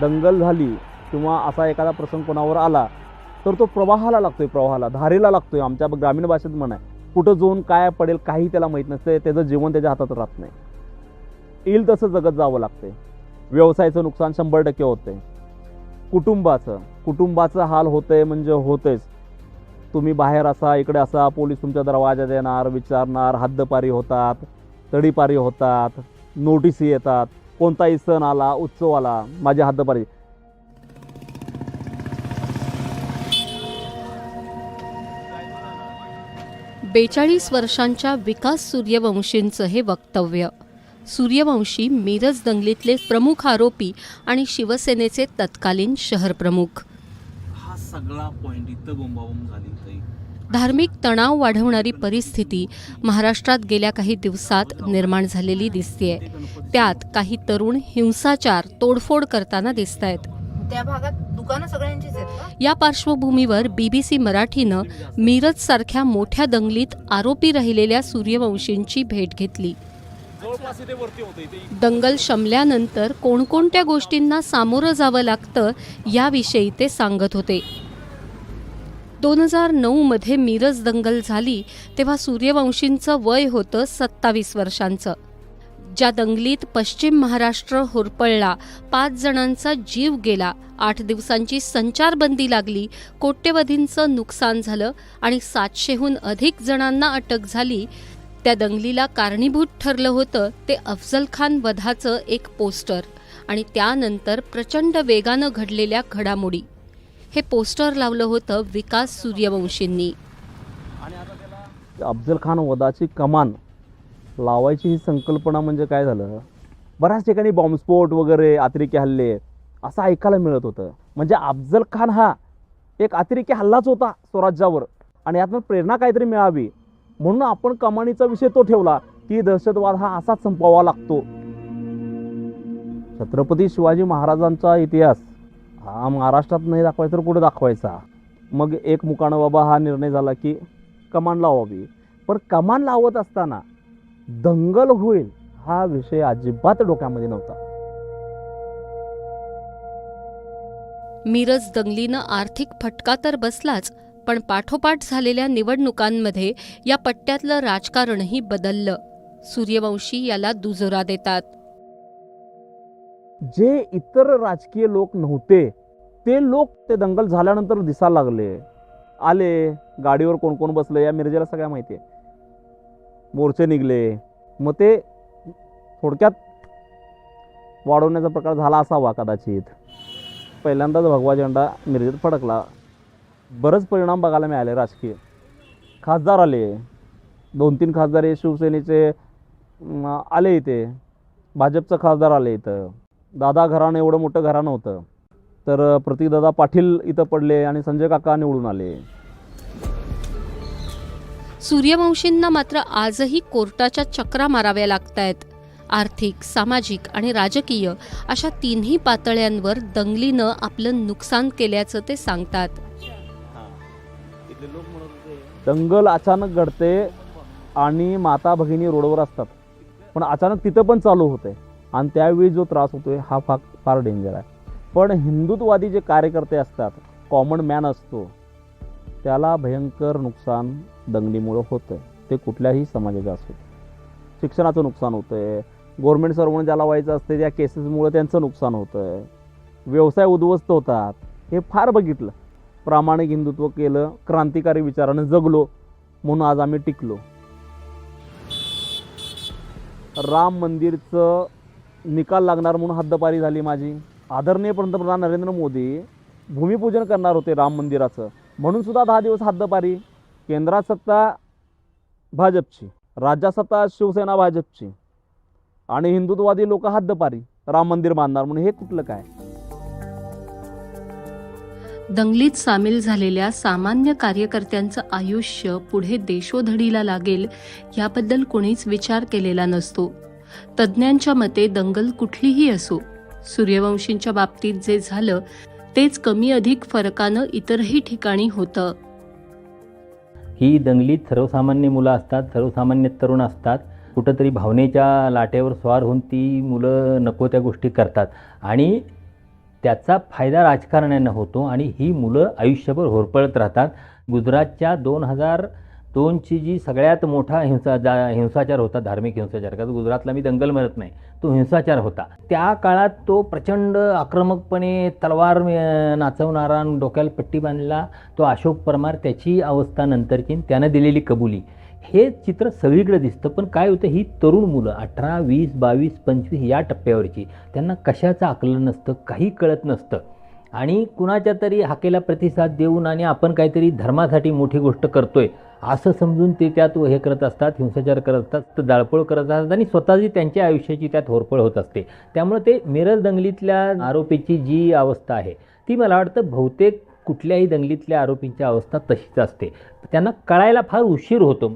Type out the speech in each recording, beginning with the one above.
दंगल झाली किंवा असा एखादा प्रसंग कोणावर आला तर तो प्रवाहाला लागतोय, प्रवाहाला धारेला लागतोय. आमच्या ग्रामीण भाषेत म्हण आहे, कुठं जाऊन काय पडेल काही त्याला माहीत नसते, त्याचं जीवन त्याच्या हातात राहत नाही. येईल तसं जगत जावं लागते. व्यवसायाचं नुकसान 100% होते. कुटुंबाचं हाल होतंय म्हणजे होतेच. तुम्ही बाहेर असा इकडे असा, पोलीस तुमच्या दरवाजात येणार, विचारणार, हद्दपारी होतात, तडीपारी होतात, नोटीसी येतात. कोणताही सण आला, उत्सव आला, माझी हद्दपारी. 42 वर्षांच्या विकास सूर्यवंशींचं हे वक्तव्य. सूर्यवंशी मिरज दंगलीतले प्रमुख आरोपी आणि शिवसेनेचे तत्कालीन शहर प्रमुख. हा सगळा पॉइंट इथं बोंबाबोंब झाली. धार्मिक तणाव वाढवणारी परिस्थिती महाराष्ट्रात गेल्या काही दिवसात निर्माण झालेली दिसतेय. त्यात काही तरुण हिंसाचार, तोडफोड करताना दिसतायत. त्या भागात दुकानं सगळ्यांचीच आहेत का? या पार्श्वभूमीवर BBC मराठीनं मिरज सारख्या मोठ्या दंगलीत आरोपी राहिलेल्या सूर्यवंशींची भेट घेतली. दंगल शमल्यानंतर कोणकोणत्या गोष्टींना सामोरं जावं लागतं याविषयी ते सांगत होते. 2009 मध्ये मिरज दंगल झाली तेव्हा सूर्यवंशींचं वय होतं 27 वर्षांचं. ज्या दंगलीत पश्चिम महाराष्ट्र होरपळला, 5 जणांचा जीव गेला, 8 दिवसांची संचारबंदी लागली, कोट्यवधींचं नुकसान झालं आणि 700हून अधिक जणांना अटक झाली, त्या दंगलीला कारणीभूत ठरलं होतं ते अफजल खान वधाचं एक पोस्टर आणि त्यानंतर प्रचंड वेगानं घडलेल्या घडामोडी. हे पोस्टर लावलं होतं विकास सूर्यवंशींनी. अफजल खान वधाची कमान लावायची ही संकल्पना म्हणजे काय झालं, बऱ्याच ठिकाणी बॉम्बस्फोट वगैरे, अतिरेकी हल्ले असं ऐकायला मिळत होतं. म्हणजे अफजल खान हा एक अतिरेकी हल्लाच होता स्वराज्यावर आणि यातून प्रेरणा काहीतरी मिळावी म्हणून आपण कमानीचा विषय तो ठेवला की दहशतवाद हा असाच संपवावा लागतो. छत्रपती शिवाजी महाराजांचा इतिहास हा महाराष्ट्रात नाही दाखवायचा तर कुठे दाखवायचा. मग एक मुकाणं बाबा हा निर्णय झाला की कमान लावावी. पण कमान लावत असताना दंगल होईल हा विषय अजिबात डोक्यामध्ये नव्हता. मिरज दंगलीनं आर्थिक फटका तर बसलाच, पण पाठोपाठ झालेल्या निवडणुकांमध्ये या पट्ट्यातलं राजकारणही बदललं. सूर्यवंशी याला दुजोरा देतात. जे इतर राजकीय लोक नव्हते ते लोक ते दंगल झाल्यानंतर दिसायला लागले. आले, गाडीवर कोण कोण बसले या मिरजेला सगळ्या माहिती आहे. मोर्चे निघले. मग ते थोडक्यात वाढवण्याचा प्रकार झाला असावा कदाचित. पहिल्यांदाच भगवा झेंडा मिरजेत फडकला. बरेच परिणाम बघायला मिळाले. राजकीय खासदार आले, 2-3 खासदार हे शिवसेनेचे आले इथे, भाजपचं खासदार आले इथं. दादा घराणं एवढं मोठं घराणं होतं तर प्रतिकदादा पाटील इथं पडले आणि संजय काका निवडून आले. सूर्यवंशींना मात्र आजही कोर्टाच्या चक्रा माराव्या लागतायत. आर्थिक, सामाजिक आणि राजकीय अशा तिन्ही पातळ्यांवर दंगलीनं आपलं नुकसान केल्याचं ते सांगतात. दंगल अचानक घडते आणि माता भगिनी रोडवर असतात, पण अचानक तिथं पण चालू होते आणि त्यावेळी जो त्रास होतोय हा फार डेंजर आहे. पण हिंदुत्ववादी जे कार्यकर्ते असतात, कॉमन मॅन असतो, त्याला भयंकर नुकसान दंगलीमुळं होतं. ते कुठल्याही समाजाचं असो. शिक्षणाचं नुकसान होतंय, गव्हर्नमेंट सर्वंट ज्याला व्हायचं असते त्या केसेसमुळे त्यांचं नुकसान होतंय, व्यवसाय उद्ध्वस्त होतात. हे फार बघितलं. प्रामाणिक हिंदुत्व केलं, क्रांतिकारी विचारानं जगलो म्हणून आज आम्ही टिकलो. राम मंदिरचं निकाल लागणार म्हणून हद्दपारी झाली माझी. आदरणीय पंतप्रधान नरेंद्र मोदी भूमिपूजन करणार होते राम मंदिराचं म्हणून सुद्धा 10 दिवस हद्दपारी. केंद्रात सत्ता भाजपची, राज्यात सत्ता शिवसेना भाजपची आणि हिंदुत्ववादी लोक हद्दपारी, राम मंदिर बांधणार म्हणून. हे कुठलं काय? दंगलीत सामील झालेल्या सामान्य कार्यकर्त्यांचं आयुष्य पुढे देशोधडीला लागेल याबद्दल कोणीच विचार केलेला नसतो. तज्ज्ञांच्या मते दंगल कुठलीही असो, सूर्यवंशींच्या बाबतीत जे झालं तेच कमी अधिक फरकानं इतरही ठिकाणी होतं. ही दंगलीत सर्वसामान्य मुलं असतात, सर्वसामान्य तरुण असतात. कुठंतरी भावनेच्या लाटेवर स्वार होऊन ती मुलं नको त्या गोष्टी करतात आणि त्याचा फायदा राजकारण्यांना होतो आणि ही मुलं आयुष्यभर होरपळत राहतात. गुजरातच्या 2002ची जी सगळ्यात मोठा हिंसाचार होता, धार्मिक हिंसाचार, कारण गुजरातला मी दंगल म्हणत नाही, तो हिंसाचार होता. त्या काळात तो प्रचंड आक्रमकपणे तलवार नाचवणारा, डोक्याला पट्टी बांधला तो अशोक परमार, त्याची अवस्था नंतरची, त्यानं दिलेली कबुली, हे चित्र सगळीकडे दिसतं. पण काय होतं, ही तरुण मुलं 18, 20, 22, 25 या टप्प्यावरची, त्यांना कशाचं आकलन नसतं, काही कळत नसतं आणि कुणाच्या तरी हाकेला प्रतिसाद देऊन आणि आपण काहीतरी धर्मासाठी मोठी गोष्ट करतोय असं समजून ते त्यात हे करत असतात, हिंसाचार करत असतात, जाळपोळ करत असतात आणि स्वतःची त्यांच्या आयुष्याची त्यात होरपळ होत असते. त्यामुळे ते मिरज दंगलीतल्या आरोपीची जी अवस्था आहे ती मला वाटतं बहुतेक कुठल्याही दंगलीतल्या आरोपींची अवस्था तशीच असते. त्यांना कळायला फार उशीर होतो.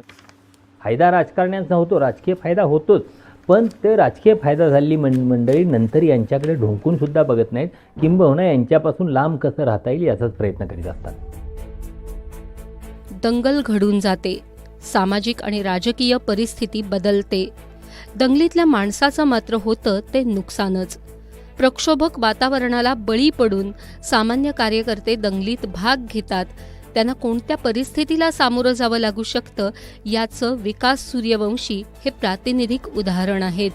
फायदा राजकारण्यांचा होतो, राजकीय फायदा होतोच, पण ते राजकीय फायदा झालेली मंडळी नंतर यांच्याकडे ढोंकून सुद्धा बघत नाहीत, किंबहुना यांच्यापासून लांब कसं राहता येईल याचाच प्रयत्न करीत असतात. दंगल घडून जाते, सामाजिक आणि राजकीय परिस्थिती बदलते, दंगलीतल्या माणसाचं मात्र होतं ते नुकसानच. प्रक्षोभक वातावरणाला बळी पडून सामान्य कार्यकर्ते दंगलीत भाग घेतात. त्यांना कोणत्या परिस्थितीला सामोरं जावं लागू शकतं याचं विकास सूर्यवंशी हे प्रातिनिधिक उदाहरण आहेत.